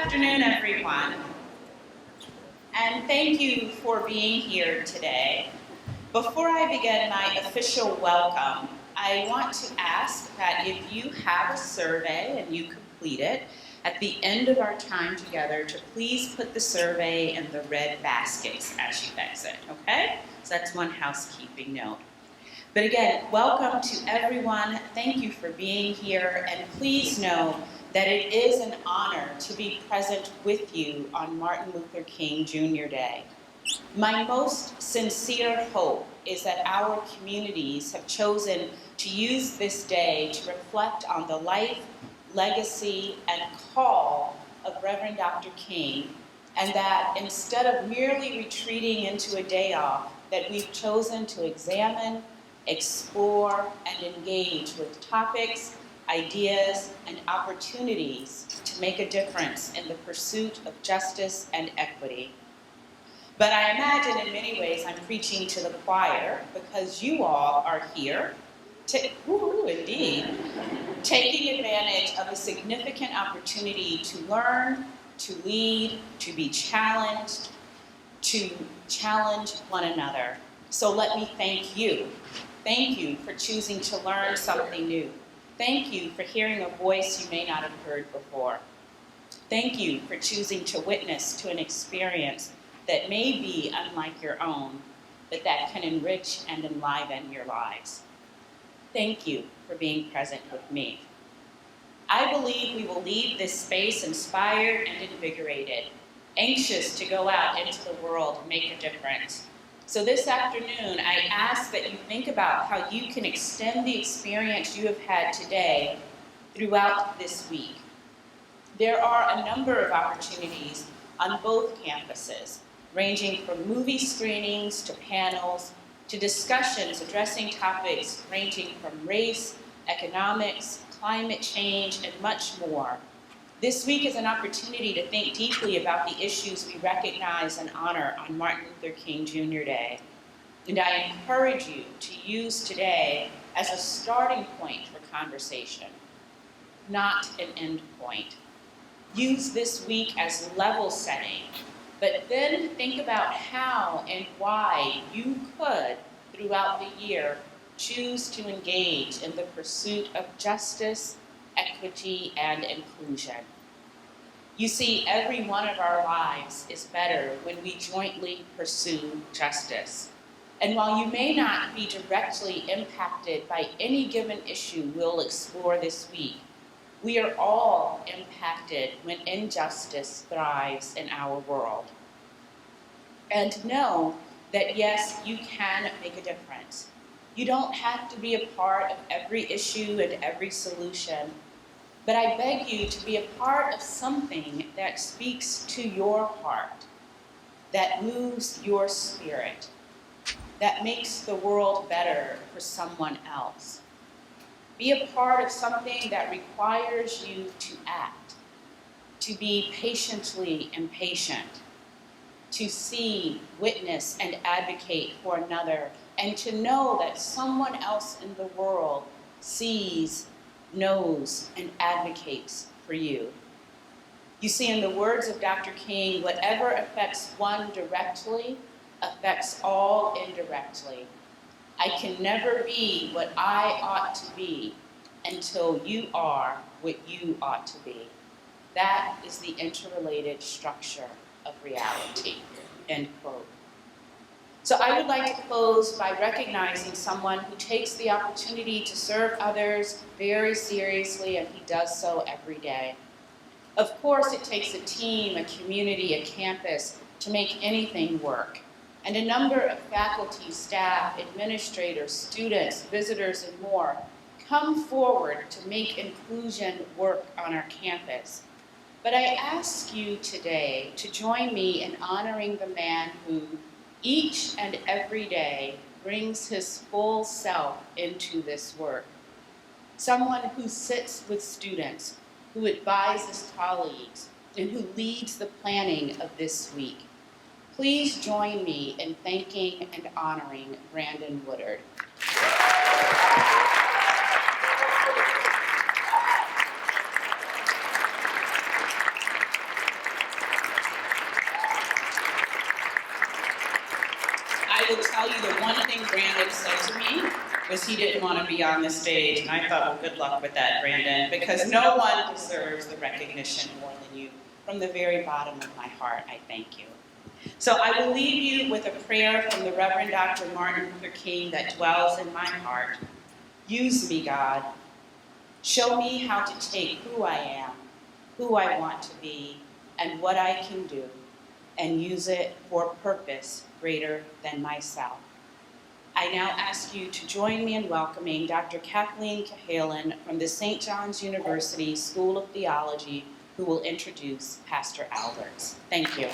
afternoon, everyone, and thank you for being here today. Before I begin my official welcome, I want to ask that if you have a survey and you complete it, at the end of our time together, to please put the survey in the red baskets as you exit, okay? So that's one housekeeping note. But again, welcome to everyone. Thank you for being here, and please know that it is an honor to be present with you on Martin Luther King Jr. Day. My most sincere hope is that our communities have chosen to use this day to reflect on the life, legacy, and call of Reverend Dr. King, and that instead of merely retreating into a day off, that we've chosen to examine, explore, and engage with topics, ideas, and opportunities to make a difference in the pursuit of justice and equity. But I imagine in many ways I'm preaching to the choir because you all are here, indeed, taking advantage of a significant opportunity to learn, to lead, to be challenged, to challenge one another. So let me thank you. Thank you for choosing to learn something new. Thank you for hearing a voice you may not have heard before. Thank you for choosing to witness to an experience that may be unlike your own, but that can enrich and enliven your lives. Thank you for being present with me. I believe we will leave this space inspired and invigorated, anxious to go out into the world and make a difference. So this afternoon, I ask that you think about how you can extend the experience you have had today throughout this week. There are a number of opportunities on both campuses, ranging from movie screenings to panels to discussions addressing topics ranging from race, economics, climate change, and much more. This week is an opportunity to think deeply about the issues we recognize and honor on Martin Luther King Jr. Day. And I encourage you to use today as a starting point for conversation, not an end point. Use this week as level setting, but then think about how and why you could, throughout the year, choose to engage in the pursuit of justice, equity, and inclusion. You see, every one of our lives is better when we jointly pursue justice. And while you may not be directly impacted by any given issue we'll explore this week, we are all impacted when injustice thrives in our world. And know that yes, you can make a difference. You don't have to be a part of every issue and every solution, but I beg you to be a part of something that speaks to your heart, that moves your spirit, that makes the world better for someone else. Be a part of something that requires you to act, to be patiently impatient, to see, witness, and advocate for another, and to know that someone else in the world sees, knows, and advocates for you. You see, in the words of Dr. King, whatever affects one directly affects all indirectly. I can never be what I ought to be until you are what you ought to be. That is the interrelated structure of reality, end quote. So I would like to close by recognizing someone who takes the opportunity to serve others very seriously, and he does so every day. Of course, it takes a team, a community, a campus to make anything work. And a number of faculty, staff, administrators, students, visitors, and more come forward to make inclusion work on our campus. But I ask you today to join me in honoring the man who, each and every day, brings his full self into this work. Someone who sits with students, who advises colleagues, and who leads the planning of this week. Please join me in thanking and honoring Brandon Woodard. thing Brandon said to me was he didn't want to be on the stage, and I thought, well, good luck with that, Brandon, because no one deserves the recognition more than you. From the very bottom of my heart, I thank you. So I will leave you with a prayer from the Reverend Dr. Martin Luther King that dwells in my heart. Use me, God. Show me how to take who I am, who I want to be, and what I can do, and use it for a purpose greater than myself. I now ask you to join me in welcoming Dr. Kathleen Cahalan from the St. John's University School of Theology, who will introduce Pastor Alberts. Thank you.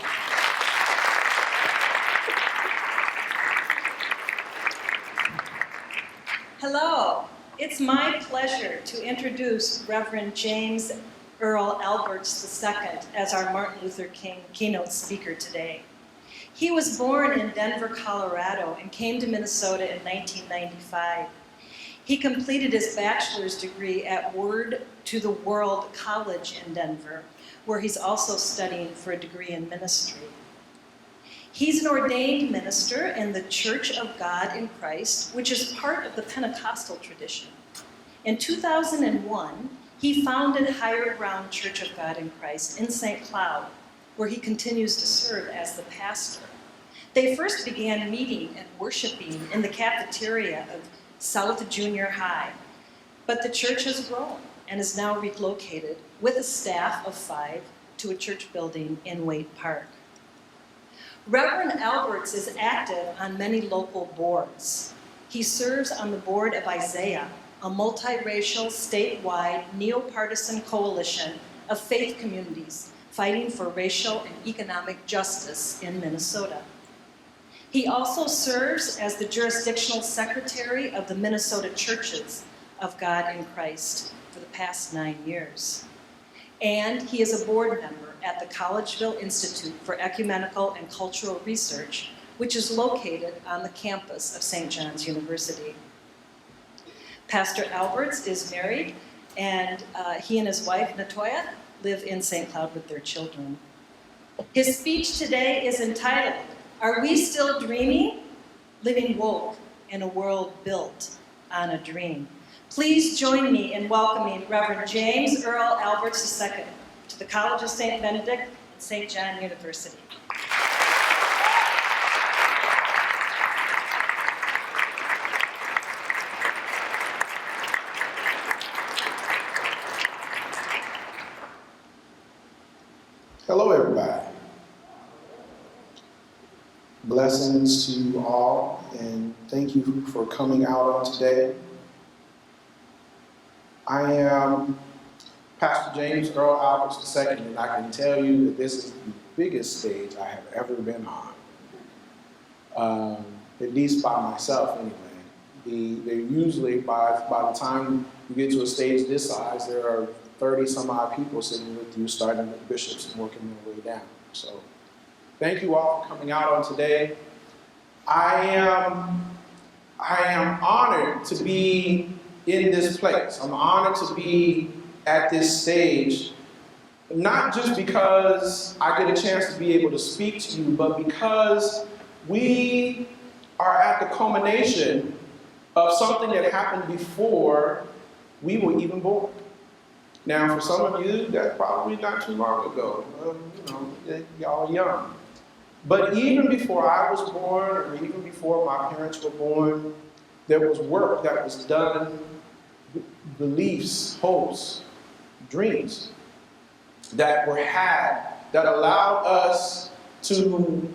Hello, it's my pleasure to introduce Reverend James Earl Alberts II as our Martin Luther King keynote speaker today. He was born in Denver, Colorado, and came to Minnesota in 1995. He completed his bachelor's degree at Word to the World College in Denver, where he's also studying for a degree in ministry. He's an ordained minister in the Church of God in Christ, which is part of the Pentecostal tradition. In 2001, he founded Higher Ground Church of God in Christ in St. Cloud, where he continues to serve as the pastor. They first began meeting and worshiping in the cafeteria of South Junior High, but the church has grown and is now relocated with a staff of 5 to a church building in Waite Park. Reverend Alberts is active on many local boards. He serves on the board of Isaiah, a multiracial, statewide, neo-partisan coalition of faith communities fighting for racial and economic justice in Minnesota. He also serves as the jurisdictional secretary of the Minnesota Churches of God in Christ for the past 9 years. And he is a board member at the Collegeville Institute for Ecumenical and Cultural Research, which is located on the campus of St. John's University. Pastor Alberts is married, and he and his wife, Natoya, live in St. Cloud with their children. His speech today is entitled, "Are We Still Dreaming? Living Woke in a World Built on a Dream." Please join me in welcoming Reverend James Earl Alberts II to the College of St. Benedict and St. John University. Hello, everybody. Blessings to you all, and thank you for coming out on today. I am Pastor James Earl Alberts II, and I can tell you that this is the biggest stage I have ever been on, at least by myself anyway. They usually, by the time you get to a stage this size, there are 30 some odd people sitting with you, starting with bishops and working their way down. So thank you all for coming out on today. I am honored to be in this place. I'm honored to be at this stage, not just because I get a chance to be able to speak to you, but because we are at the culmination of something that happened before we were even born. Now, for some of you, that's probably not too long ago. Y'all are young. But even before I was born, or even before my parents were born, there was work that was done, beliefs, hopes, dreams that were had that allowed us to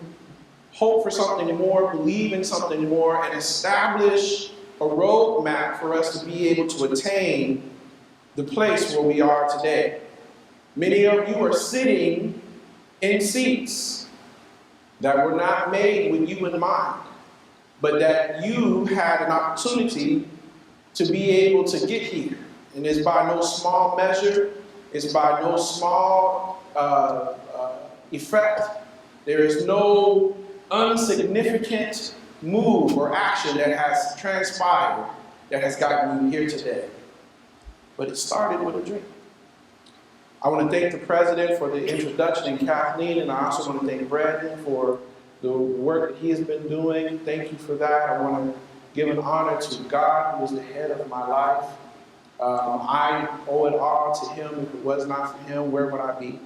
hope for something more, believe in something more, and establish a roadmap for us to be able to attain the place where we are today. Many of you are sitting in seats that were not made with you in mind, but that you had an opportunity to be able to get here. And it's by no small measure, it's by no small effect. There is no insignificant move or action that has transpired that has gotten you here today. But it started with a dream. I want to thank the president for the introduction and Kathleen, and I also want to thank Brandon for the work that he has been doing. Thank you for that. I want to give an honor to God, who is the head of my life. I owe it all to him. If it was not for him, where would I be?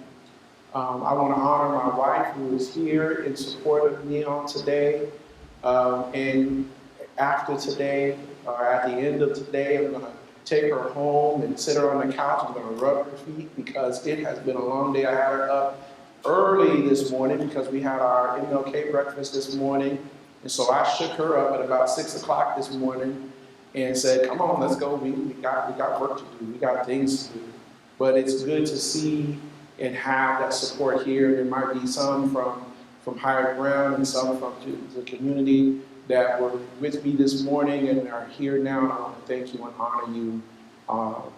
I want to honor my wife, who is here in support of me on today. And after today, or at the end of today, I'm going to take her home and sit her on the couch. I'm going to rub her feet because it has been a long day. I had her up early this morning because we had our MLK breakfast this morning. And so I shook her up at about 6 o'clock this morning and said, come on, let's go. We got work to do. We got things to do. But it's good to see and have that support here. There might be some from higher ground and some from the community that were with me this morning and are here now. And I want to thank you and honor you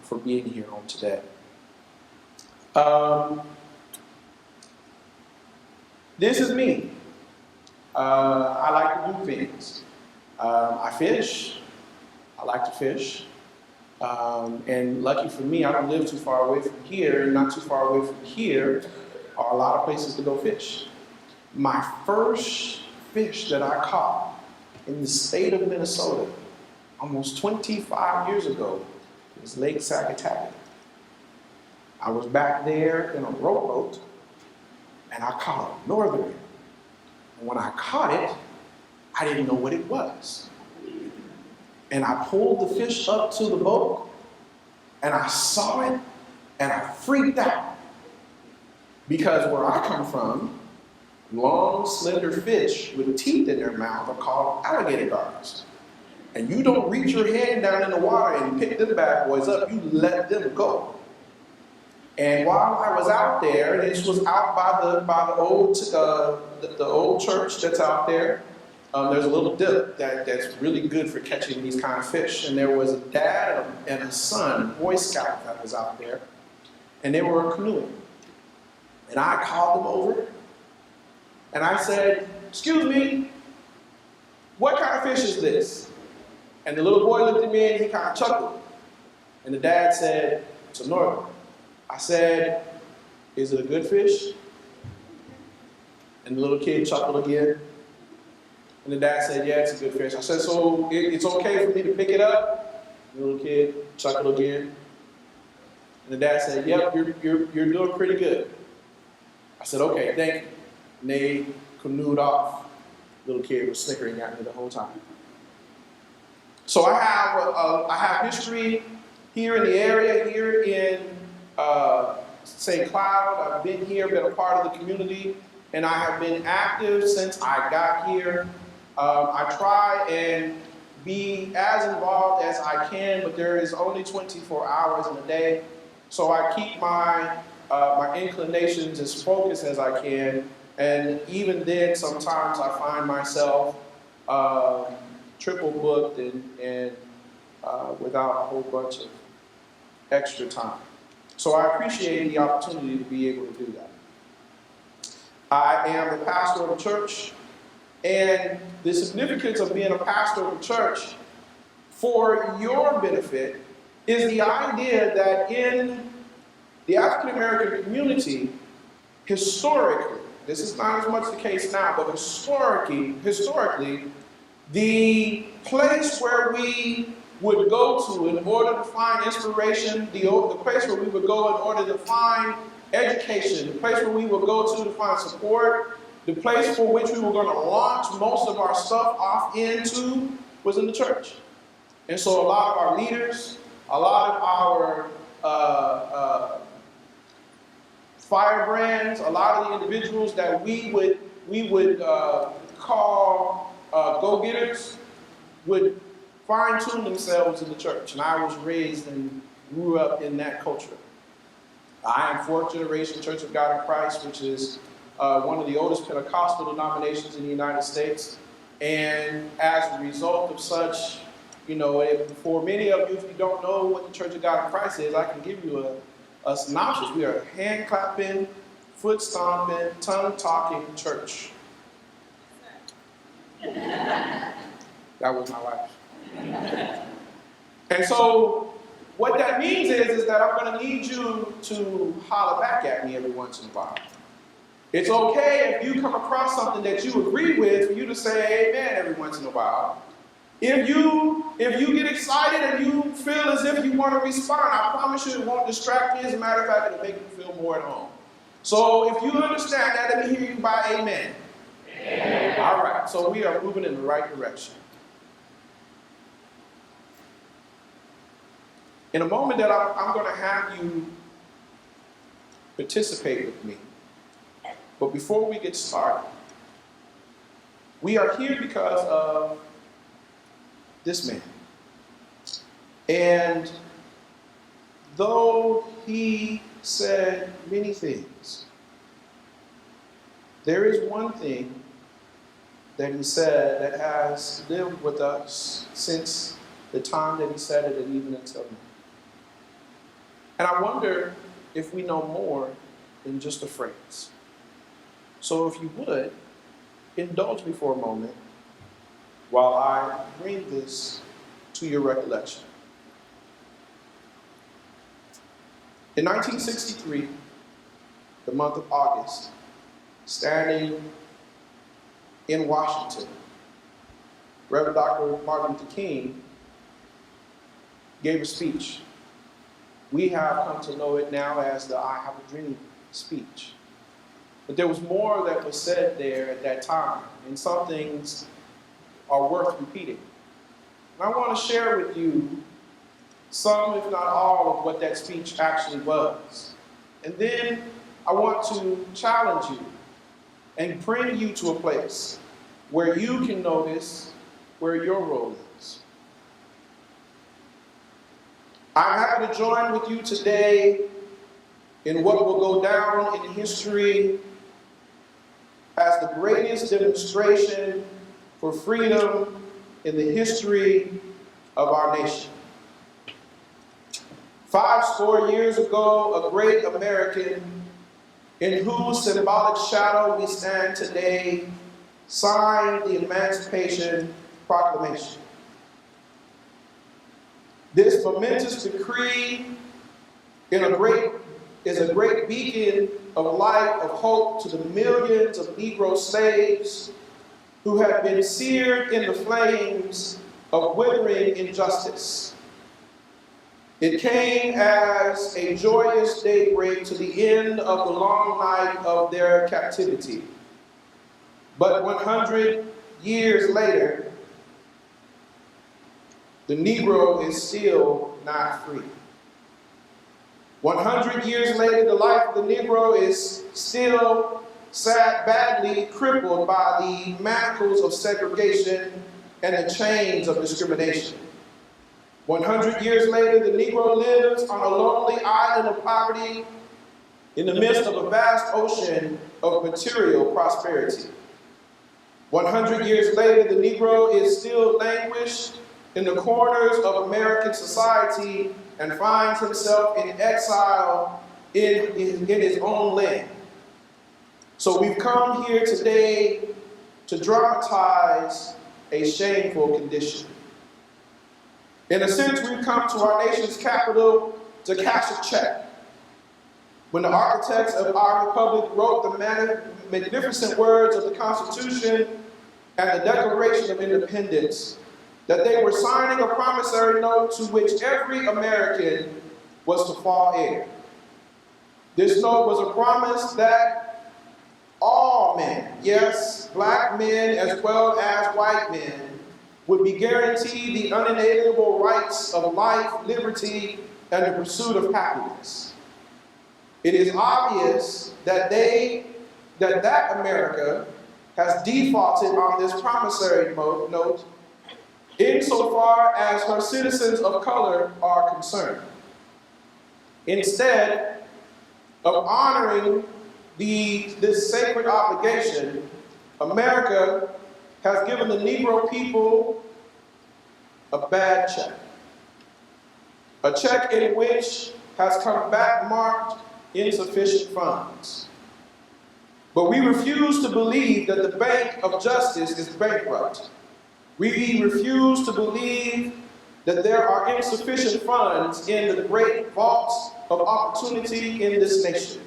for being here on today. This is me. I like to do things. I fish. I like to fish. And lucky for me, I don't live too far away from here, and not too far away from here are a lot of places to go fish. My first fish that I caught in the state of Minnesota almost 25 years ago was Lake Sagataga. I was back there in a rowboat, and I caught a northern. And when I caught it, I didn't know what it was. And I pulled the fish up to the boat, and I saw it, and I freaked out. Because where I come from, long, slender fish with teeth in their mouth are called alligator garters. And you don't reach your hand down in the water and pick them bad boys up, you let them go. And while I was out there, this was out by the old church that's out there. There's a little dip that's really good for catching these kind of fish. And there was a dad and a son, a Boy Scout that was out there, and they were canoeing. And I called them over, and I said, excuse me, what kind of fish is this? And the little boy looked at me and he kind of chuckled. And the dad said, it's a northern. I said, is it a good fish? And the little kid chuckled again. And the dad said, yeah, it's a good fish. I said, so it's okay for me to pick it up? The little kid chuckled again. And the dad said, yep, you're doing pretty good. I said, okay, thank you. And they canoed off. The little kid was snickering at me the whole time. So I have history here in the area, here in St. Cloud. I've been here, been a part of the community, and I have been active since I got here. I try and be as involved as I can, but there is only 24 hours in a day. So I keep my inclinations as focused as I can. And even then, sometimes I find myself triple booked and without a whole bunch of extra time. So I appreciate the opportunity to be able to do that. I am the pastor of a church. And the significance of being a pastor of a church, for your benefit, is the idea that in the African American community, historically, this is not as much the case now, but historically, the place where we would go to in order to find inspiration, the place where we would go in order to find education, the place where we would go to find support, the place for which we were going to launch most of our stuff off into was in the church. And so a lot of our leaders, a lot of our firebrands, a lot of the individuals that we would call go-getters would fine-tune themselves in the church. And I was raised and grew up in that culture. I am fourth generation Church of God in Christ, which is one of the oldest Pentecostal denominations in the United States. And as a result of such, for many of you, if you don't know what the Church of God in Christ is, I can give you a synopsis. We are a hand-clapping, foot-stomping, tongue-talking church. That was my wife. And so what that means is that I'm going to need you to holler back at me every once in a while. It's okay if you come across something that you agree with for you to say amen every once in a while. If you get excited and you feel as if you want to respond, I promise you it won't distract you. As a matter of fact, it'll make you feel more at home. So if you understand that, let me hear you by amen. Amen. All right, so we are moving in the right direction. In a moment that I'm going to have you participate with me. But before we get started, we are here because of this man. And though he said many things, there is one thing that he said that has lived with us since the time that he said it and even until now. And I wonder if we know more than just a phrase. So if you would, indulge me for a moment while I bring this to your recollection. In 1963, the month of August, standing in Washington, Reverend Dr. Martin Luther King gave a speech. We have come to know it now as the I Have a Dream speech. But there was more that was said there at that time, and some things are worth repeating. And I want to share with you some, if not all, of what that speech actually was. And then I want to challenge you and bring you to a place where you can notice where your role is. I'm happy to join with you today in what will go down in history as the greatest demonstration for freedom in the history of our nation. 50 years ago, a great American in whose symbolic shadow we stand today signed the Emancipation Proclamation. This momentous decree is a great beacon of light, of hope to the millions of Negro slaves who have been seared in the flames of withering injustice. It came as a joyous daybreak to the end of the long night of their captivity. But 100 years later, the Negro is still not free. 100 years later, the life of the Negro is still badly crippled by the manacles of segregation and the chains of discrimination. 100 years later, the Negro lives on a lonely island of poverty in the midst of a vast ocean of material prosperity. 100 years later, the Negro is still languished in the corners of American society and finds himself in exile in his own land. So we've come here today to dramatize a shameful condition. In a sense, we've come to our nation's capital to cash a check. When the architects of our republic wrote the magnificent words of the Constitution and the Declaration of Independence, that they were signing a promissory note to which every American was to fall heir. This note was a promise that all men, yes, black men as well as white men, would be guaranteed the unalienable rights of life, liberty, and the pursuit of happiness. It is obvious that that America has defaulted on this promissory note insofar as her citizens of color are concerned. Instead of honoring this sacred obligation, America has given the Negro people a bad check. A check in which has come back marked insufficient funds. But we refuse to believe that the Bank of Justice is bankrupt. We refuse to believe that there are insufficient funds in the great vaults of opportunity in this nation.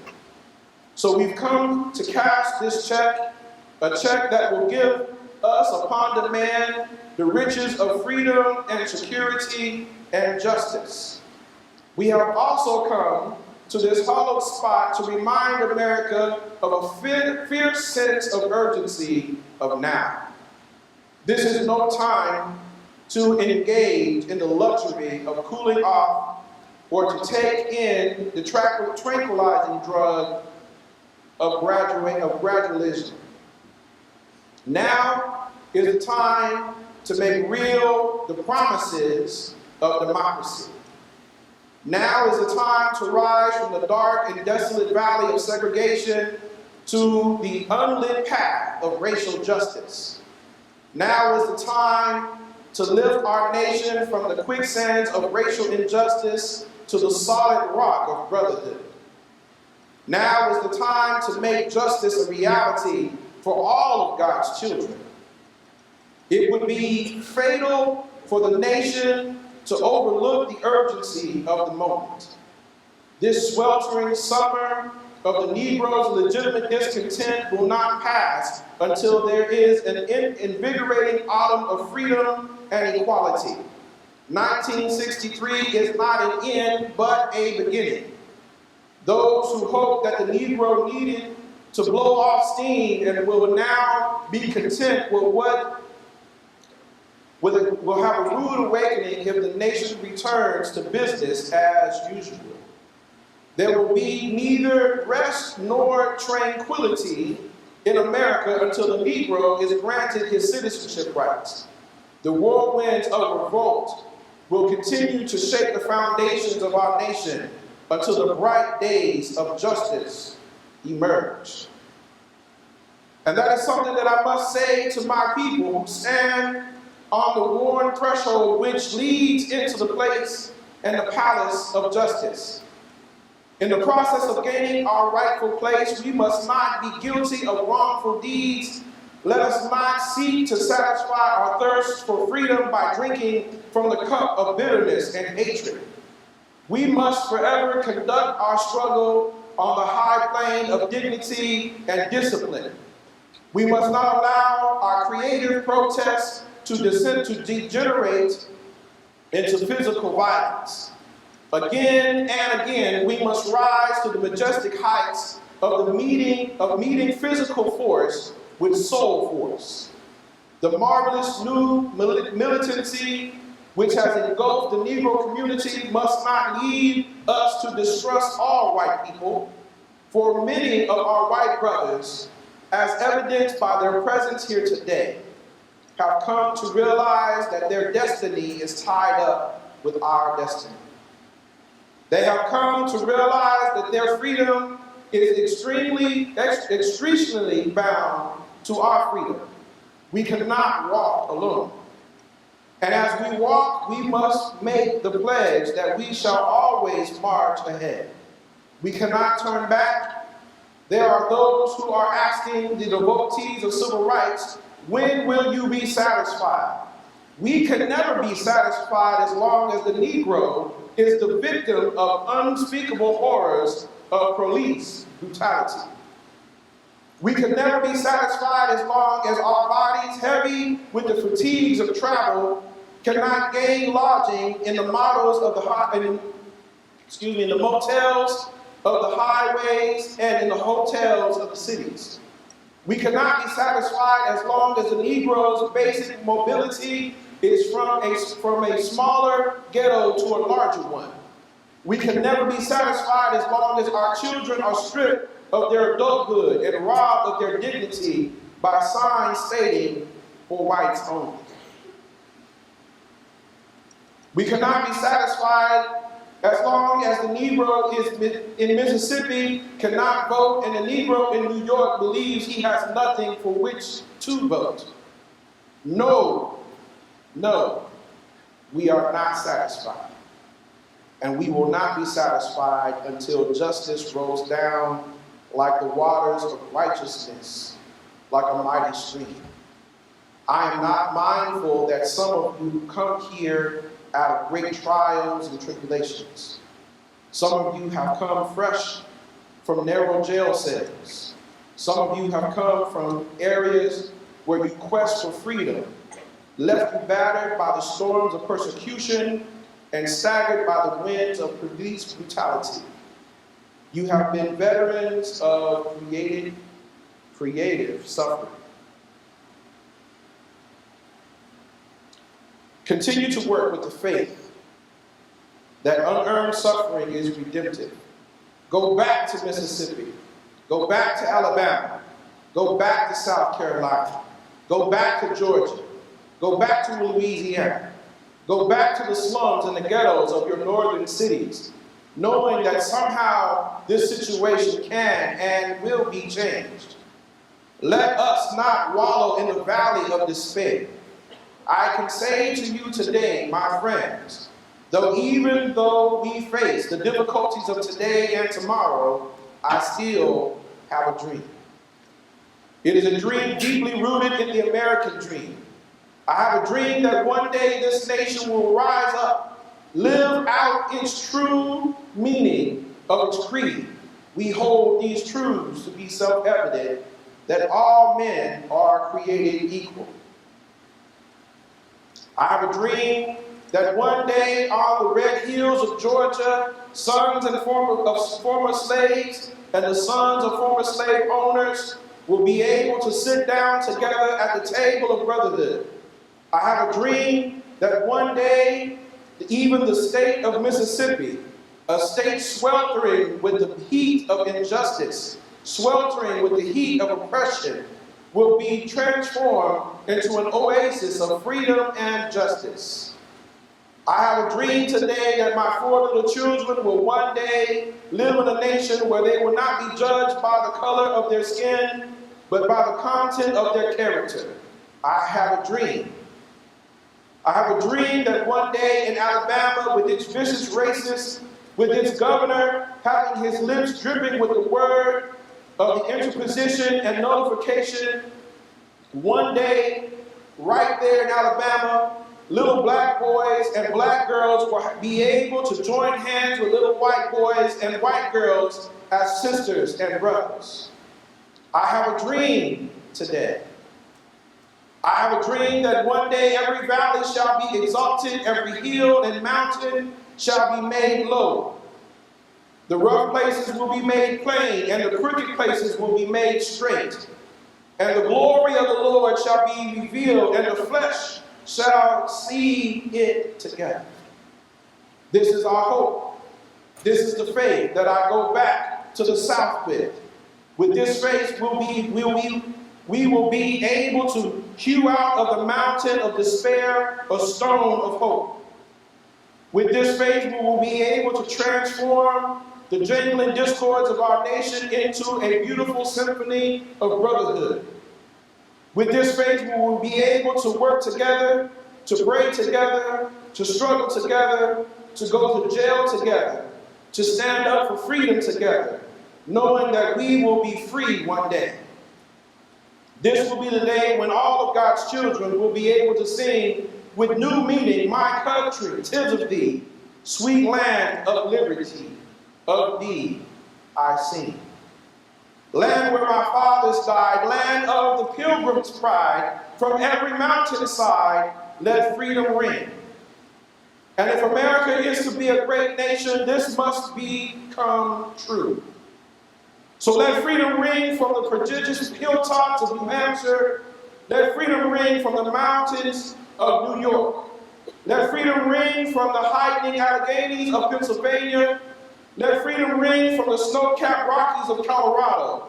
So we've come to cash this check, a check that will give us upon demand the riches of freedom and security and justice. We have also come to this hallowed spot to remind America of a fierce sense of urgency of now. This is no time to engage in the luxury of cooling off or to take in the tranquilizing drug of gradualism. Now is the time to make real the promises of democracy. Now is the time to rise from the dark and desolate valley of segregation to the unlit path of racial justice. Now is the time to lift our nation from the quicksands of racial injustice to the solid rock of brotherhood. Now is the time to make justice a reality for all of God's children. It would be fatal for the nation to overlook the urgency of the moment. This sweltering summer of the Negro's legitimate discontent will not pass until there is an invigorating autumn of freedom and equality. 1963 is not an end, but a beginning. Those who hope that the Negro needed to blow off steam and will now be content with what will have a rude awakening if the nation returns to business as usual. There will be neither rest nor tranquility in America until the Negro is granted his citizenship rights. The whirlwinds of revolt will continue to shake the foundations of our nation until the bright days of justice emerge. And that is something that I must say to my people who stand on the worn threshold which leads into the place and the palace of justice. In the process of gaining our rightful place, we must not be guilty of wrongful deeds. Let us not seek to satisfy our thirst for freedom by drinking from the cup of bitterness and hatred. We must forever conduct our struggle on the high plane of dignity and discipline. We must not allow our creative protests to degenerate into physical violence. Again and again, we must rise to the majestic heights of meeting physical force with soul force. The marvelous new militancy which has engulfed the Negro community must not lead us to distrust all white people, for many of our white brothers, as evidenced by their presence here today, have come to realize that their destiny is tied up with our destiny. They have come to realize that their freedom is extremely bound to our freedom. We cannot walk alone. And as we walk, we must make the pledge that we shall always march ahead. We cannot turn back. There are those who are asking the devotees of civil rights, when will you be satisfied? We can never be satisfied as long as the Negro is the victim of unspeakable horrors of police brutality. We can never be satisfied as long as our bodies, heavy with the fatigues of travel, cannot gain lodging in the motels of the highways and in the hotels of the cities. We cannot be satisfied as long as the Negro's basic mobility is from a smaller ghetto to a larger one. We can never be satisfied as long as our children are stripped of their adulthood and robbed of their dignity by signs stating, for whites only. We cannot be satisfied as long as the Negro in Mississippi cannot vote and the Negro in New York believes he has nothing for which to vote. No, we are not satisfied. And we will not be satisfied until justice rolls down like the waters of righteousness, like a mighty stream. I am not mindful that some of you come here out of great trials and tribulations. Some of you have come fresh from narrow jail cells. Some of you have come from areas where you quest for freedom, left you battered by the storms of persecution and staggered by the winds of police brutality. You have been veterans of creative suffering. Continue to work with the faith that unearned suffering is redemptive. Go back to Mississippi. Go back to Alabama. Go back to South Carolina. Go back to Georgia. Go back to Louisiana. Go back to the slums and the ghettos of your northern cities, knowing that somehow this situation can and will be changed. Let us not wallow in the valley of despair. I can say to you today, my friends, even though we face the difficulties of today and tomorrow, I still have a dream. It is a dream deeply rooted in the American dream. I have a dream that one day this nation will rise up, live out its true meaning of its creed. We hold these truths to be self-evident, that all men are created equal. I have a dream that one day on the red hills of Georgia, sons and former slaves and the sons of former slave owners will be able to sit down together at the table of brotherhood. I have a dream that one day, even the state of Mississippi, a state sweltering with the heat of injustice, sweltering with the heat of oppression, will be transformed into an oasis of freedom and justice. I have a dream today that my 4 little children will one day live in a nation where they will not be judged by the color of their skin, but by the content of their character. I have a dream. I have a dream that one day in Alabama, with its vicious racists, with its governor having his lips dripping with the word of the interposition and nullification, one day, right there in Alabama, little black boys and black girls will be able to join hands with little white boys and white girls as sisters and brothers. I have a dream today. I have a dream that one day every valley shall be exalted, every hill and mountain shall be made low. The rough places will be made plain, and the crooked places will be made straight. And the glory of the Lord shall be revealed, and the flesh shall see it together. This is our hope. This is the faith that I go back to the South with. With this faith, we will be able to hew out of the mountain of despair a stone of hope. With this faith, we will be able to transform the jangling discords of our nation into a beautiful symphony of brotherhood. With this faith, we will be able to work together, to pray together, to struggle together, to go to jail together, to stand up for freedom together, knowing that we will be free one day. This will be the day when all of God's children will be able to sing with new meaning, my country, 'tis of thee, sweet land of liberty, of thee I sing. Land where my fathers died, land of the pilgrim's pride, from every mountainside, let freedom ring. And if America is to be a great nation, this must become true. So let freedom ring from the prodigious hilltops of New Hampshire. Let freedom ring from the mountains of New York. Let freedom ring from the heightening Alleghenies of Pennsylvania. Let freedom ring from the snow-capped Rockies of Colorado.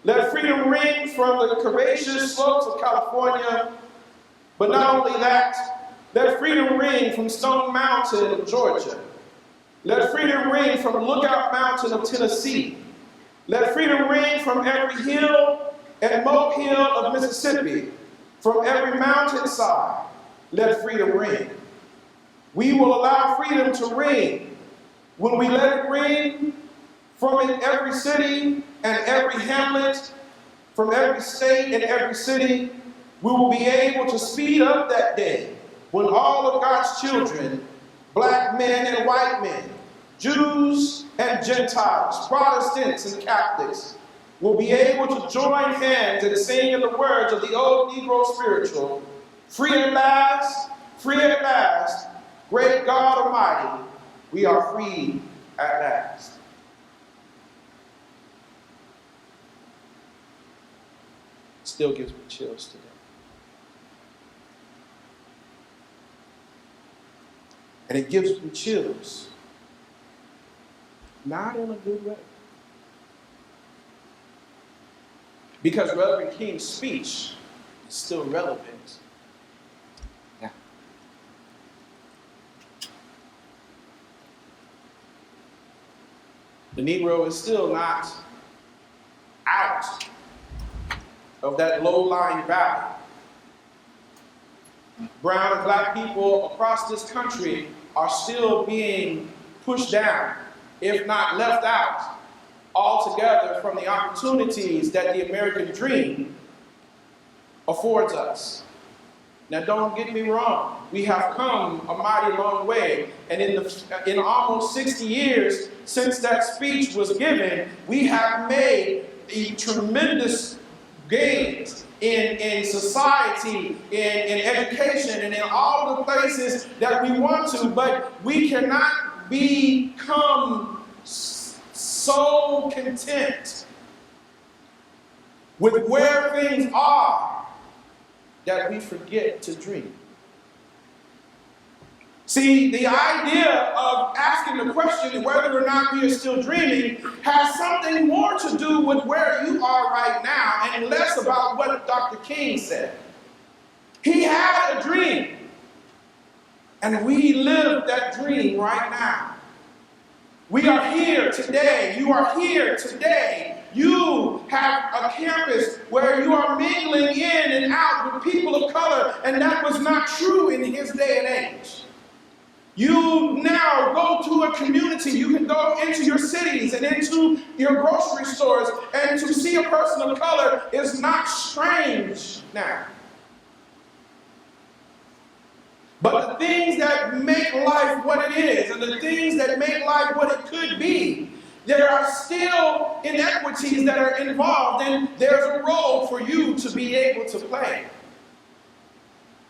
Let freedom ring from the curvaceous slopes of California. But not only that, let freedom ring from Stone Mountain of Georgia. Let freedom ring from Lookout Mountain of Tennessee. Let freedom ring from every hill and molehill of Mississippi. From every mountainside, let freedom ring. We will allow freedom to ring. When we let it ring from every city and every hamlet, from every state and every city, we will be able to speed up that day when all of God's children, black men and white men, Jews and Gentiles, Protestants and Catholics, will be able to join hands and sing in the words of the old Negro spiritual, free at last, great God Almighty, we are free at last. Still gives me chills today. And it gives me chills, not in a good way. Because Reverend King's speech is still relevant now. The Negro is still not out of that low-lying valley. Brown and black people across this country are still being pushed down, if not left out altogether from the opportunities that the American dream affords us. Now, don't get me wrong. We have come a mighty long way. And in almost 60 years since that speech was given, we have made tremendous gains in society, in education, and in all the places that we want to. But we cannot become so content with where things are that we forget to dream. See, the idea of asking the question whether or not we are still dreaming has something more to do with where you are right now and less about what Dr. King said. He had a dream, and we live that dream right now. We are here today. You are here today. You have a campus where you are mingling in and out with people of color, and that was not true in his day and age. You now go to a community. You can go into your cities and into your grocery stores, and to see a person of color is not strange now. But the things that make life what it is, and the things that make life what it could be, there are still inequities that are involved, and there's a role for you to be able to play.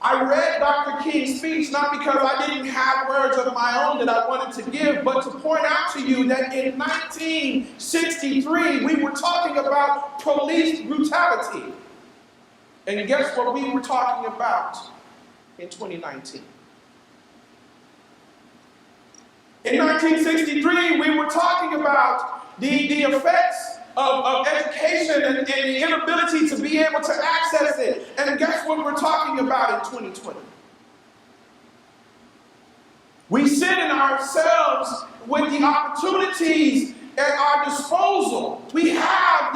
I read Dr. King's speech not because I didn't have words of my own that I wanted to give, but to point out to you that in 1963, we were talking about police brutality. And guess what we were talking about in 2019? In 1963, we were talking about the effects of education and the inability to be able to access it. And guess what we're talking about in 2020? We sit in ourselves with the opportunities at our disposal. We have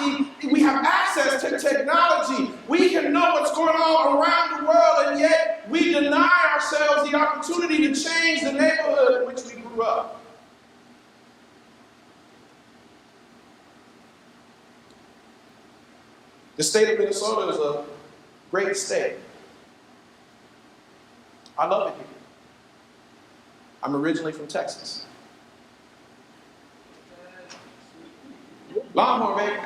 access to technology. We can know what's going on around the world, and yet we deny ourselves the opportunity to change the neighborhood in which we grew up. The state of Minnesota is a great state. I love it here. I'm originally from Texas. Longhorn, baby.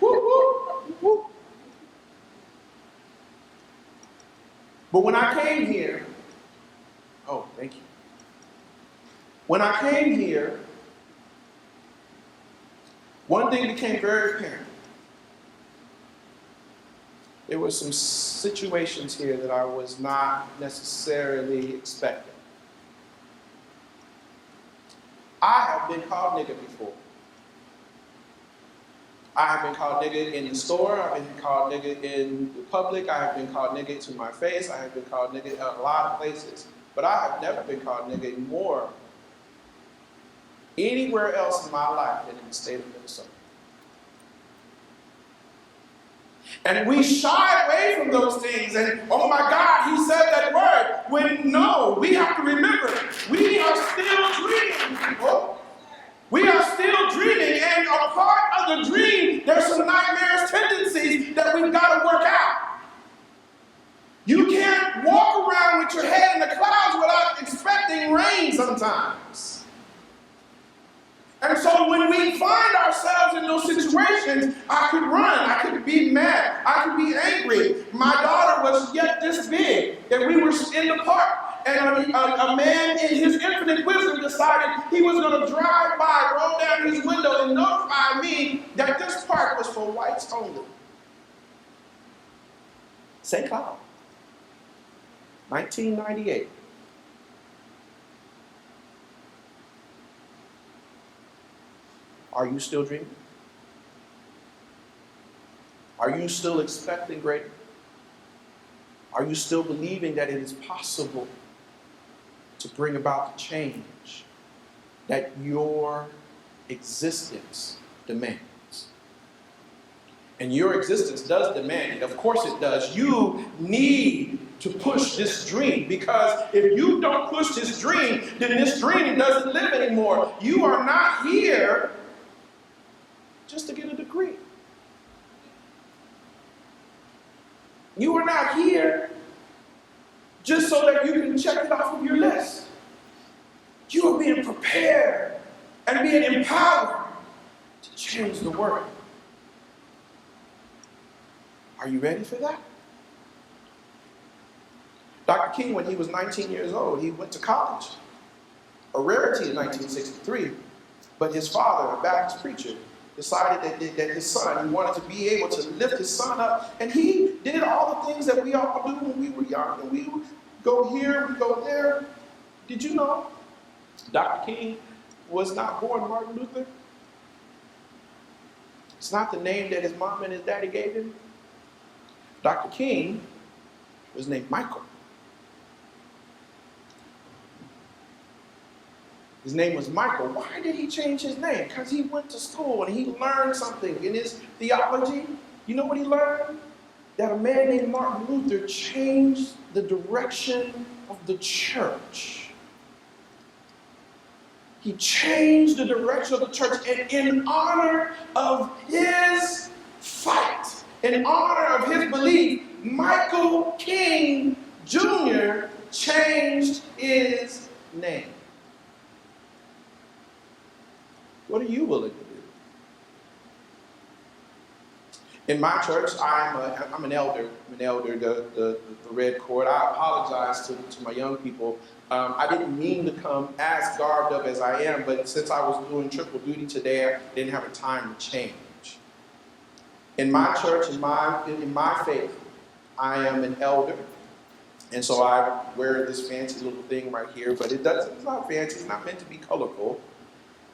Woo, woo, woo. But when I came here, oh, thank you. When I came here, one thing became very apparent. There were some situations here that I was not necessarily expecting. I have been called nigger before. I have been called nigger in the store. I've been called nigger in the public. I have been called nigger to my face. I have been called nigger in a lot of places. But I have never been called nigger more anywhere else in my life than in the state of Minnesota. And we shy away from those things, and oh my God, he said that word. When no, we have to remember, we are still dreaming, people. We are still dreaming, and a part of the dream, there's some nightmarish tendencies that we've got to work out. You can't walk around with your head in the clouds without expecting rain sometimes. we find ourselves in those situations, I could run, I could be mad, I could be angry. My daughter was yet this big, and we were in the park, and a man in his infinite wisdom decided he was going to drive by, roll down his window, and notify me that this park was for whites only. St. Cloud, 1998. Are you still dreaming? Are you still expecting greater? Are you still believing that it is possible to bring about the change that your existence demands? And your existence does demand it. Of course it does. You need to push this dream, because if you don't push this dream, then this dream doesn't live anymore. You are not here just to get a degree. You are not here just so that you can check it off of your list. You are being prepared and being empowered to change the world. Are you ready for that? Dr. King, when he was 19 years old, he went to college. A rarity in 1963, but his father, a Baptist preacher, decided that his son, he wanted to be able to lift his son up, and he did all the things that we all do when we were young, and we would go here, we go there. Did you know Dr. King was not born Martin Luther? It's not the name that his mom and his daddy gave him. Dr. King was named Michael. His name was Michael. Why did he change his name? Because he went to school and he learned something in his theology. You know what he learned? That a man named Martin Luther changed the direction of the church. He changed the direction of the church, and in honor of his fight, in honor of his belief, Michael King Jr. changed his name. What are you willing to do? In my church, I'm an elder. I'm an elder, the red cord. I apologize to my young people. I didn't mean to come as garbed up as I am, but since I was doing triple duty today, I didn't have a time to change. In my church, in my faith, I am an elder. And so I wear this fancy little thing right here, but it's not fancy, it's not meant to be colorful.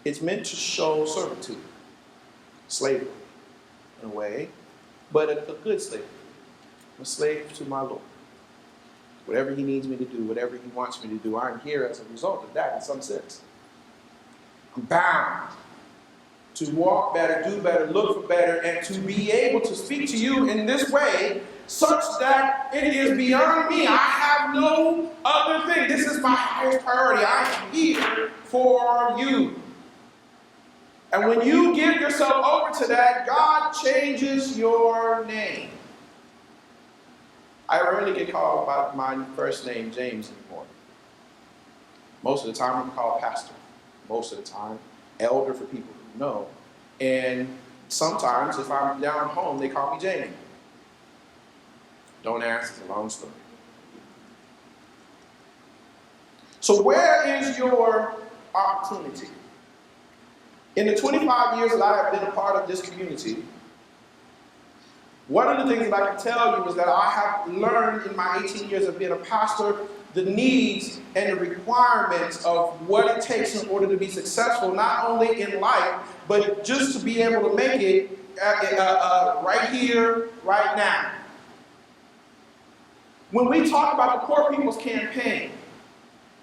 It's meant to show servitude, slavery, in a way, but a good slavery. I'm a slave to my Lord. Whatever he needs me to do, whatever he wants me to do, I'm here as a result of that in some sense. I'm bound to walk better, do better, look for better, and to be able to speak to you in this way such that it is beyond me. I have no other thing. This is my highest priority. I am here for you. And when you give yourself over to that, God changes your name. I rarely get called by my first name, James, anymore. Most of the time, I'm called pastor. Most of the time, elder for people who know. And sometimes, if I'm down home, they call me Jamie. Don't ask, it's a long story. So where is your opportunity? In the 25 years that I have been a part of this community, one of the things that I can tell you is that I have learned in my 18 years of being a pastor the needs and the requirements of what it takes in order to be successful, not only in life, but just to be able to make it right here, right now. When we talk about the Poor People's Campaign,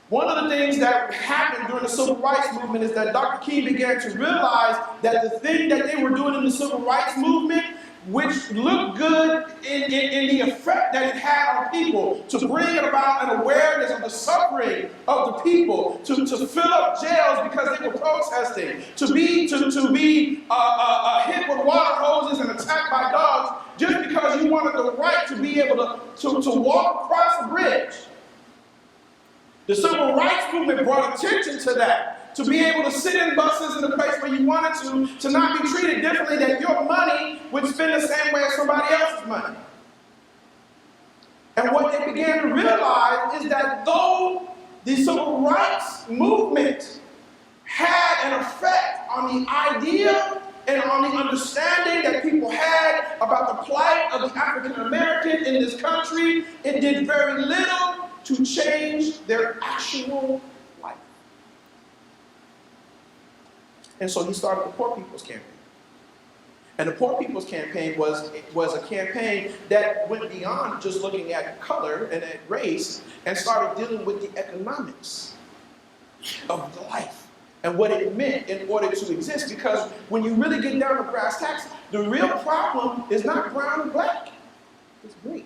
one of the things that happened during the Civil Rights Movement is that Dr. King began to realize that the thing that they were doing in the Civil Rights Movement, which looked good in the effect that it had on people, to bring about an awareness of the suffering of the people, to fill up jails because they were protesting, to be hit with water hoses and attacked by dogs just because you wanted the right to be able to walk across a bridge. The Civil Rights Movement brought attention to that, to be able to sit in buses in a place where you wanted to not be treated differently, that your money would spend the same way as somebody else's money. And what they began to realize is that though the civil rights movement had an effect on the idea and on the understanding that people had about the plight of the African American in this country, it did very little to change their actual life. And so he started the Poor People's Campaign. And the Poor People's Campaign was a campaign that went beyond just looking at color and at race and started dealing with the economics of the life and what it meant in order to exist. Because when you really get down to brass tacks, the real problem is not brown and black, it's green.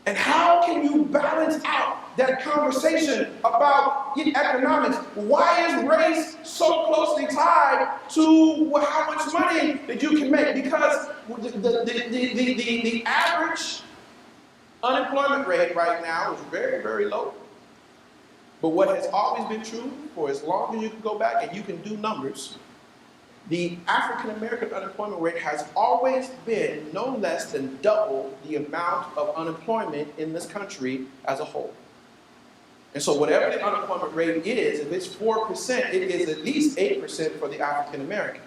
And how can you balance out that conversation about economics? Why is race so closely tied to how much money that you can make? Because the average unemployment rate right now is very, very low. But what has always been true for as long as you can go back and you can do numbers, the African American unemployment rate has always been no less than double the amount of unemployment in this country as a whole. And so whatever the unemployment rate is, if it's 4%, it is at least 8% for the African American.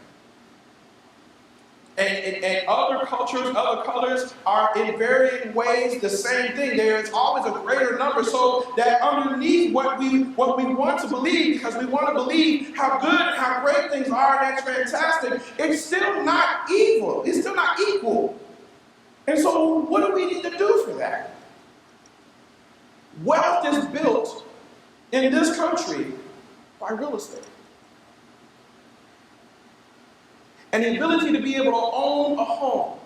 And other cultures, other colors are in varying ways the same thing. There is always a greater number, so that underneath what we want to believe, because we want to believe how good, how great things are, and that's fantastic, it's still not evil. It's still not equal. And so what do we need to do for that? Wealth is built in this country by real estate. And the ability to be able to own a home.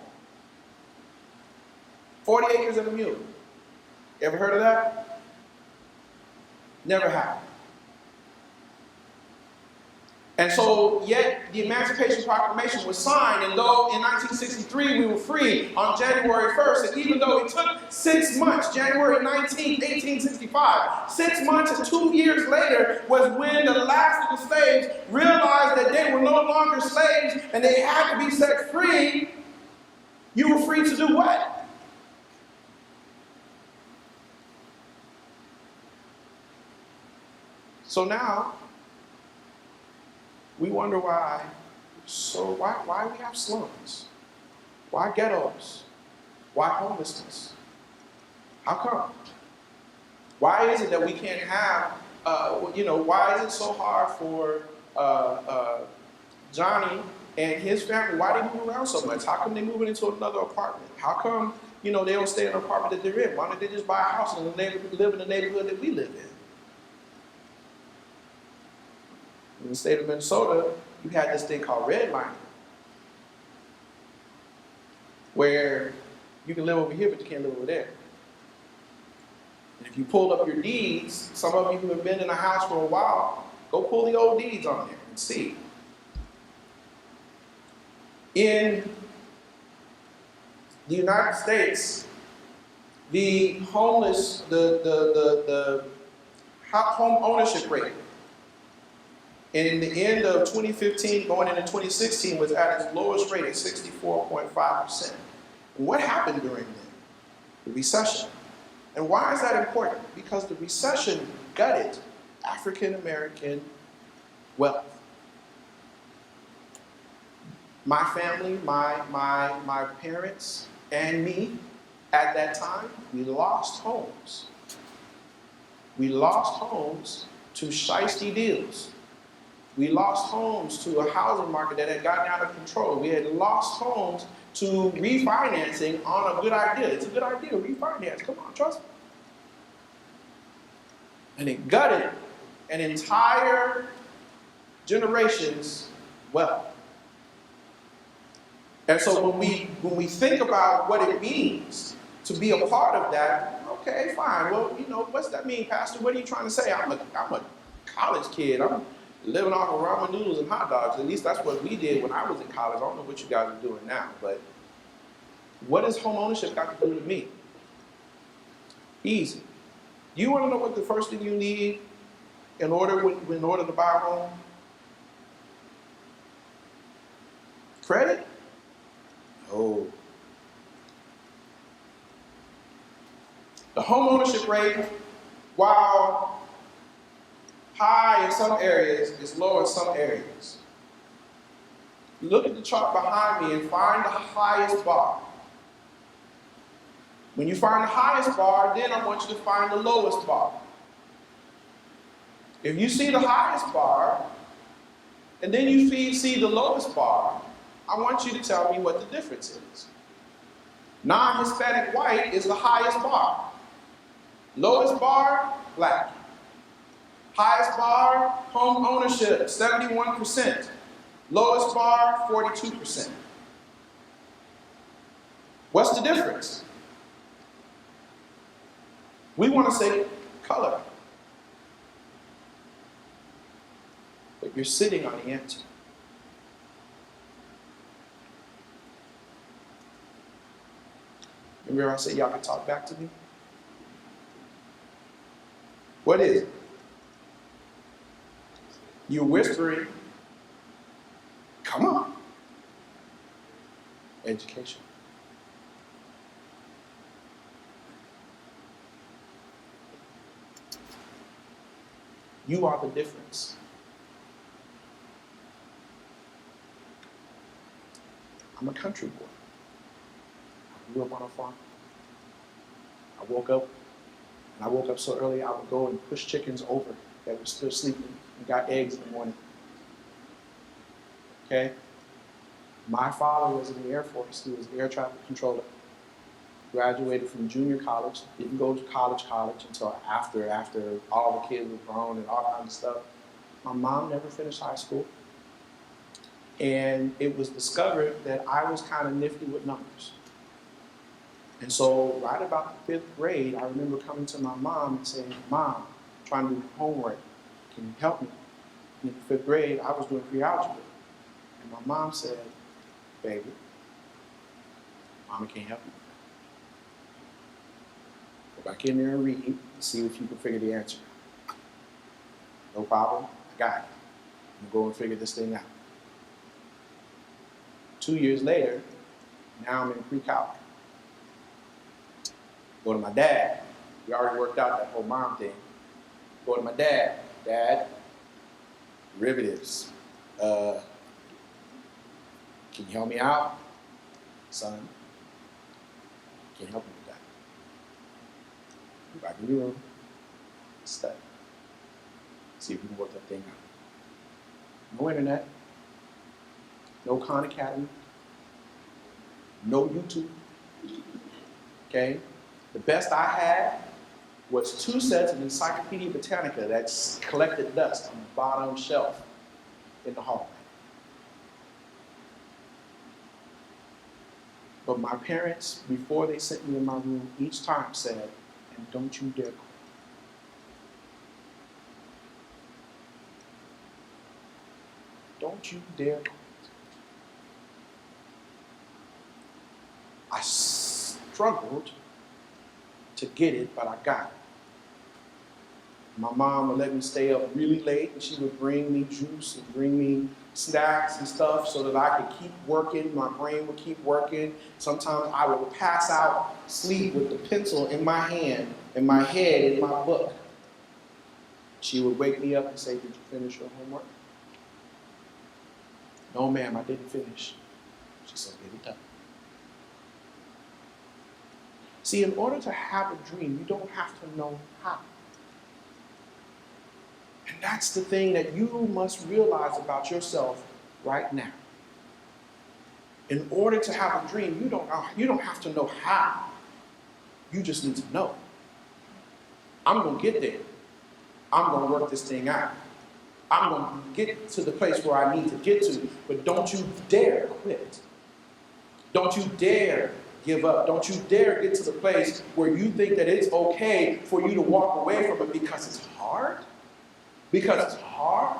40 acres and a mule. You ever heard of that? Never have. And so, yet the Emancipation Proclamation was signed, and though in 1963 we were free on January 1st, and even though it took 6 months, January 19th, 1865, 6 months and 2 years later was when the last of the slaves realized that they were no longer slaves and they had to be set free, you were free to do what? So now, we wonder why we have slums? Why ghettos? Why homelessness? How come? Why is it that we can't have, why is it so hard for Johnny and his family? Why do they move around so much? How come they moving into another apartment? How come, they don't stay in the apartment that they're in? Why don't they just buy a house and live in the neighborhood that we live in? In the state of Minnesota, you had this thing called redlining, where you can live over here, but you can't live over there. And if you pulled up your deeds, some of you who have been in a house for a while, go pull the old deeds on there and see. In the United States, the homeless, the home ownership rate in the end of 2015, going into 2016, was at its lowest rate at 64.5%. What happened during the recession? And why is that important? Because the recession gutted African American wealth. My family, my parents, and me, at that time, we lost homes. We lost homes to shiesty deals. We lost homes to a housing market that had gotten out of control. We had lost homes to refinancing on a good idea. It's a good idea, refinance. Come on, trust me. And it gutted an entire generation's wealth. And so when we think about what it means to be a part of that, okay, fine. Well, what's that mean, Pastor? What are you trying to say? I'm a college kid. I'm living off of ramen noodles and hot dogs. At least that's what we did when I was in college. I don't know what you guys are doing now, but what does home ownership got to do with me? Easy. You want to know what the first thing you need in order to buy a home? Credit? No. The home ownership rate, while high in some areas, is low in some areas. Look at the chart behind me and find the highest bar. When you find the highest bar, then I want you to find the lowest bar. If you see the highest bar, and then you see the lowest bar, I want you to tell me what the difference is. Non-Hispanic white is the highest bar. Lowest bar, black. Highest bar, home ownership, 71%. Lowest bar, 42%. What's the difference? We want to say color. But you're sitting on the answer. Remember I said y'all can talk back to me? What is it? You're whispering. Come on. Education. You are the difference. I'm a country boy. I grew up on a farm. I woke up so early I would go and push chickens over that were still sleeping and got eggs in the morning. Okay? My father was in the Air Force. He was the air traffic controller. Graduated from junior college. Didn't go to college until after all the kids were grown and all kinds of stuff. My mom never finished high school. And it was discovered that I was kind of nifty with numbers. And so right about the 5th grade, I remember coming to my mom and saying, Mom, I'm trying to do homework. Can you help me? And in the 5th grade, I was doing pre-algebra. And my mom said, baby, Mama can't help you. Go back in there and read and see if you can figure the answer out. No problem, I got it. I'm gonna go and figure this thing out. 2 years later, now I'm in pre-calc. Go to my dad. We already worked out that whole mom thing. Go to my dad. Dad, derivatives. Can you help me out? Son, can't help you with that. Go back in your room, study. See if we can work that thing out. No internet. No Khan Academy. No YouTube. Okay? The best I had was 2 sets of Encyclopedia Britannica that's collected dust on the bottom shelf in the hallway. But my parents, before they sent me in my room, each time said, and don't you dare quit. Don't you dare quit. I struggled to get it, but I got it. My mom would let me stay up really late, and she would bring me juice and bring me snacks and stuff so that I could keep working. My brain would keep working. Sometimes I would pass out, sleep with the pencil in my hand, in my head, in my book. She would wake me up and say, did you finish your homework? No, ma'am, I didn't finish. She said, get it done. See, in order to have a dream, you don't have to know how. And that's the thing that you must realize about yourself right now. In order to have a dream, you don't have to know how. You just need to know. I'm going to get there. I'm going to work this thing out. I'm going to get to the place where I need to get to, but don't you dare quit. Don't you dare give up. Don't you dare get to the place where you think that it's okay for you to walk away from it because it's hard. Because it's hard.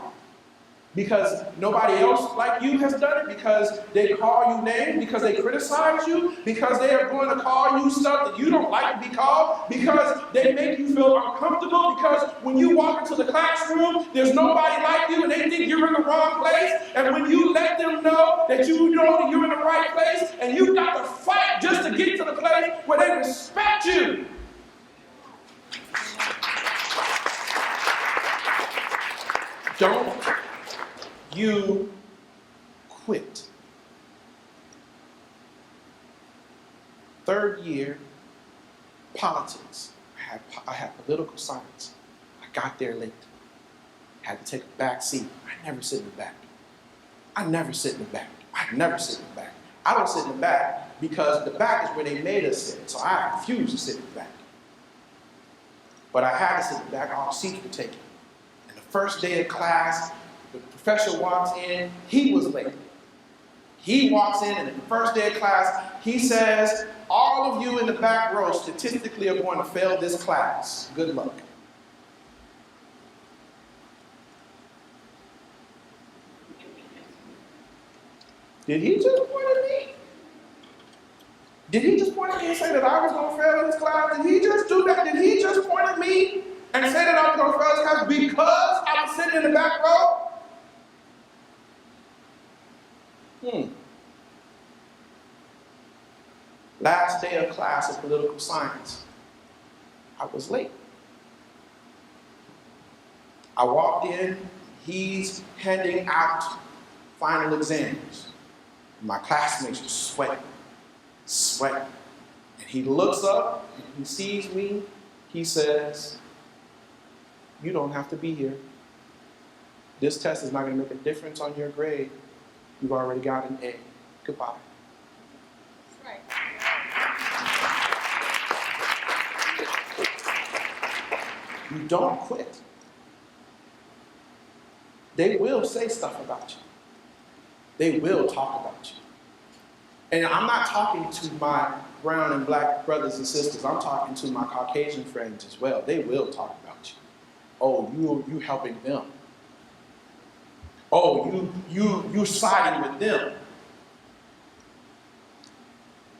Because nobody else like you has done it. Because they call you names. Because they criticize you. Because they are going to call you stuff that you don't like to be called. Because they make you feel uncomfortable. Because when you walk into the classroom, there's nobody like you and they think you're in the wrong wrong place, and when you let them know that you know that you're in the right place, and you got to fight just to get to the place where they respect you. Don't you quit. Third year, politics. I had political science. I got there late. Had to take a back seat. I never sit in the back. I don't sit in the back. I don't sit in the back because the back is where they made us sit. So I refuse to sit in the back. But I had to sit in the back. All seats were taken. And the first day of class, the professor walks in. He was late. He walks in, and the first day of class, he says, all of you in the back row statistically are going to fail this class. Good luck. Did he just point at me? Did he just point at me and say that I was going to fail this class? Did he just do that? Did he just point at me and say that I was going to fail this class because I was sitting in the back row? Last day of class of political science, I was late. I walked in, he's handing out final exams. My classmates were sweating. And he looks up, and he sees me, he says, you don't have to be here. This test is not going to make a difference on your grade. You've already got an A. Goodbye. Right. You don't quit. They will say stuff about you. They will talk about you. And I'm not talking to my brown and black brothers and sisters. I'm talking to my Caucasian friends as well. They will talk about you. Oh, you helping them. Oh, you siding with them.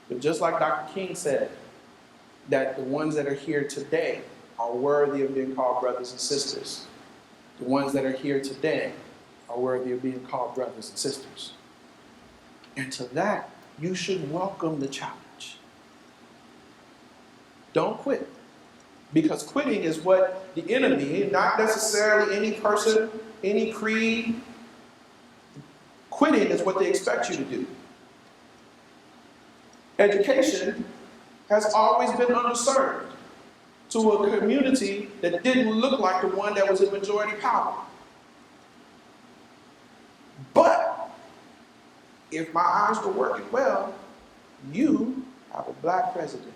But just like Dr. King said, that the ones that are here today are worthy of being called brothers and sisters. The ones that are here today are worthy of being called brothers and sisters. And to that, you should welcome the challenge. Don't quit. Because quitting is what the enemy, not necessarily any person, any creed, quitting is what they expect you to do. Education has always been underserved to a community that didn't look like the one that was in majority power. But if my eyes were working well, you have a black president.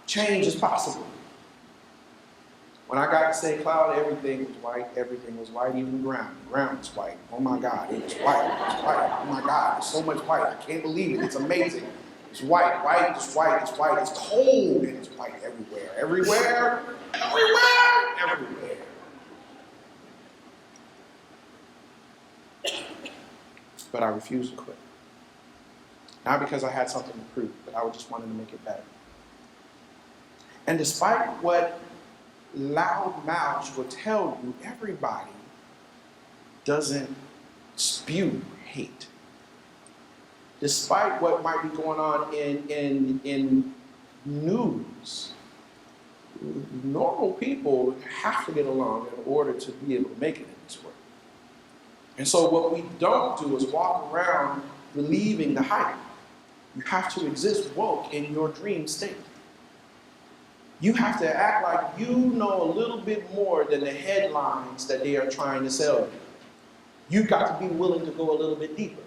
Change is possible. When I got to St. Cloud, everything was white. Everything was white, even the ground. The ground was white. Oh my God, it was white. It was white. Oh my God, there's so much white. I can't believe it. It's amazing. It's white, white, it's white, it's white. It's cold and it's white everywhere. Everywhere, everywhere, everywhere. But I refused to quit. Not because I had something to prove, but I just wanted to make it better. And despite what loud mouths will tell you, everybody doesn't spew hate. Despite what might be going on in news, normal people have to get along in order to be able to make it in this world. And so what we don't do is walk around believing the hype. You have to exist woke in your dream state. You have to act like you know a little bit more than the headlines that they are trying to sell you. You've got to be willing to go a little bit deeper.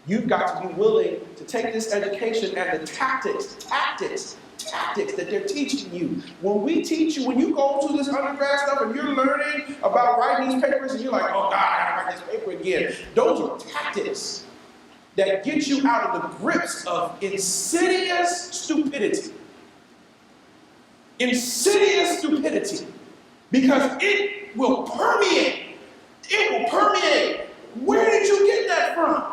You've got to be willing to take this education and the tactics that they're teaching you. When we teach you, when you go through this undergrad stuff and you're learning about writing these papers and you're like, oh God, I gotta write this paper again. Those are tactics that get you out of the grips of insidious stupidity. Insidious stupidity. Because it will permeate. It will permeate. Where did you get that from?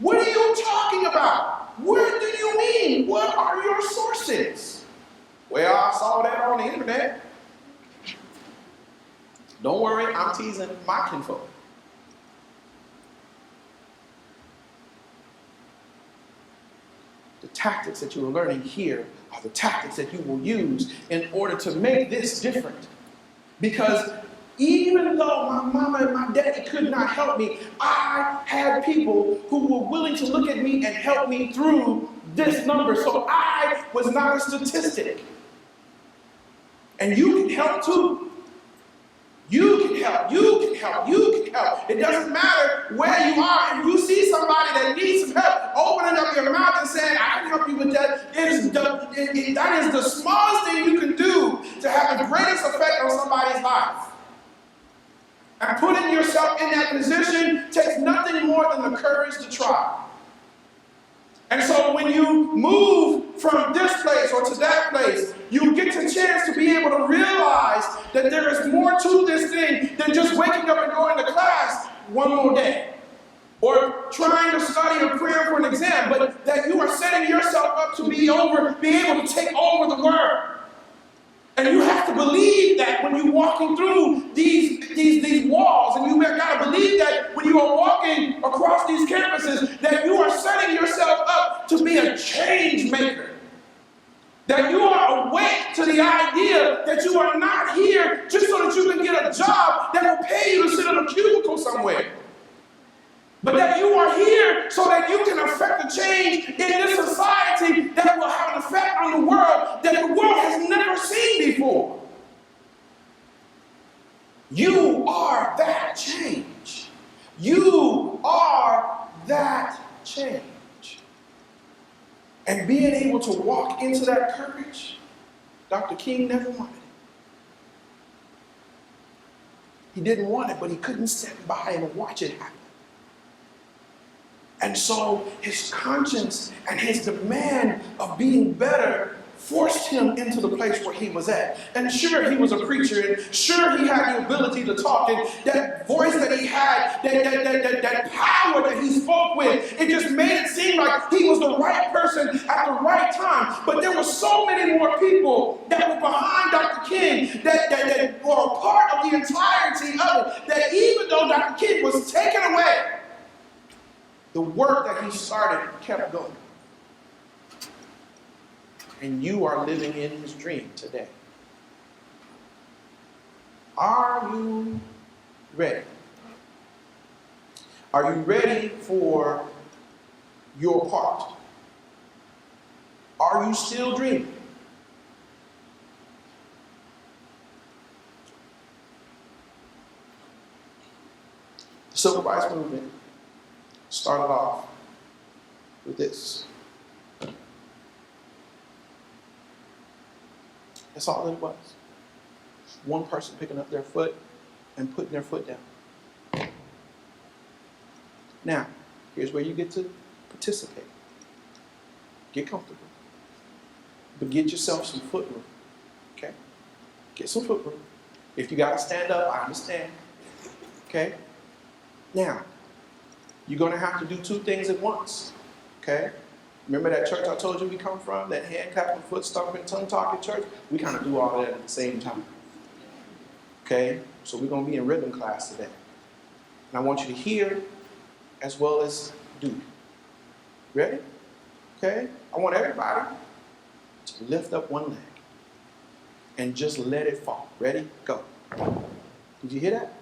What are you talking about? What do you mean? What are your sources? that on the internet. Don't worry, I'm teasing my kinfolk. The tactics that you are learning here are the tactics that you will use in order to make this different. Because even though my mama and my daddy could not help me, I had people who were willing to look at me and help me through this number. So I was not a statistic. And you can help too. You can help, you can help, you can help. It doesn't matter where you are. If you see somebody that needs some help, opening up your mouth and saying, I can help you with that, that is the smallest thing you can do to have the greatest effect on somebody's life. And putting yourself in that position takes nothing more than the courage to try. And so when you move from this place or to that place, you get the chance to be able to realize that there is more to this thing than just waking up and going to class one more day. Or trying to study or praying for an exam, but that you are setting yourself up to be able to take over the world. And you have to believe that when you're walking through these walls, and you got to believe that when you are walking across these campuses, that you are setting yourself up to be a change maker. That you are awake to the idea that you are not here just so that you can get a job that will pay you to sit in a cubicle somewhere. But that you are here so that you can affect a change in this society that will have an effect on the world that the world has never seen before. You are that change. You are that change. And being able to walk into that courage, Dr. King never wanted it. He didn't want it, but he couldn't sit by and watch it happen. And so his conscience and his demand of being better forced him into the place where he was at. And sure, he was a preacher, and sure, he had the ability to talk, and that voice that he had, that power that he spoke with, it just made it seem like he was the right person at the right time. But there were so many more people that were behind Dr. King that were a part of the entirety of it, that even though Dr. King was taken away, the work that he started kept going. And you are living in his dream today. Are you ready? Are you ready for your part? Are you still dreaming? The Civil Rights Movement started off with this. That's all it was. One person picking up their foot and putting their foot down. Now, here's where you get to participate. Get comfortable. But get yourself some foot room. Okay? Get some foot room. If you gotta stand up, I understand. Okay? Now, you're going to have to do two things at once, okay? Remember that church I told you we come from, that hand clapping, foot stomping, tongue talking church? We kind of do all of that at the same time, okay? So we're going to be in rhythm class today. And I want you to hear as well as do. Ready? Okay? I want everybody to lift up one leg and just let it fall. Ready? Go. Did you hear that?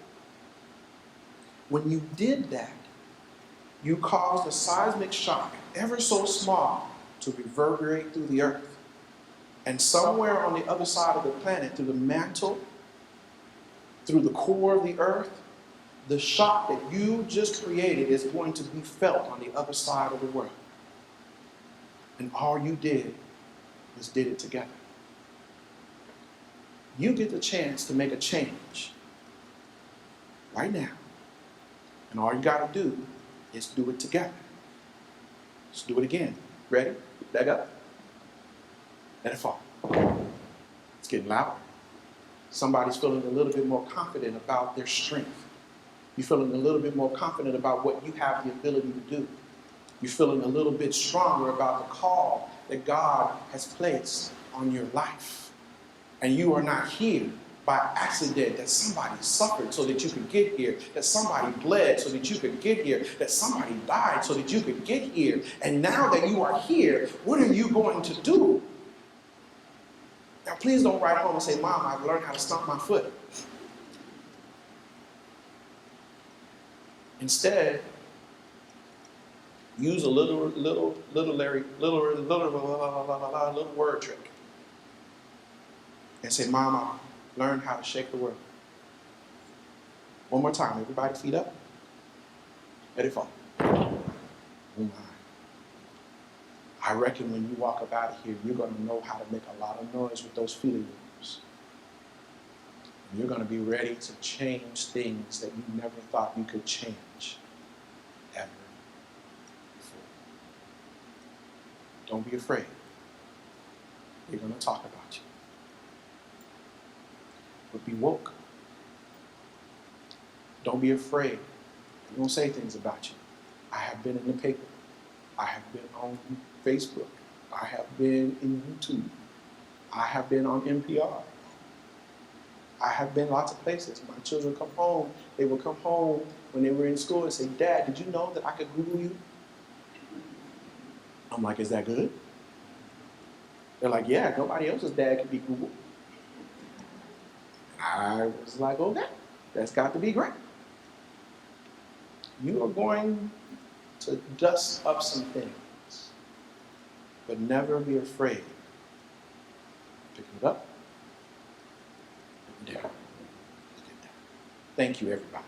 When you did that, you caused a seismic shock, ever so small, to reverberate through the earth. And somewhere on the other side of the planet, through the mantle, through the core of the earth, the shock that you just created is going to be felt on the other side of the world. And all you did was did it together. You get the chance to make a change right now. And all you got to do is do it together. Let's do it again. Ready? Leg up. Let it fall. It's getting louder. Somebody's feeling a little bit more confident about their strength. You're feeling a little bit more confident about what you have the ability to do. You're feeling a little bit stronger about the call that God has placed on your life. And you are not here by accident, that somebody suffered so that you could get here, that somebody bled so that you could get here, that somebody died so that you could get here. And now that you are here, what are you going to do? Now, please don't write home and say, Mom, I've learned how to stomp my foot. Instead, use a little word trick and say, Mom, I learned how to shake the world. One more time, everybody feet up. Let it fall. Oh my. I reckon when you walk up out of here, you're going to know how to make a lot of noise with those feeling moves. And you're going to be ready to change things that you never thought you could change ever before. Don't be afraid. They're going to talk about you. But be woke. Don't be afraid. They're going to say things about you. I have been in the paper. I have been on Facebook. I have been in YouTube. I have been on NPR. I have been lots of places. My children come home. They will come home when they were in school and say, Dad, did you know that I could Google you? I'm like, is that good? They're like, yeah, nobody else's dad can be Googled. I was like, okay, that's got to be great. You are going to dust up some things, but never be afraid. Pick it up. Put it down. Thank you, everybody.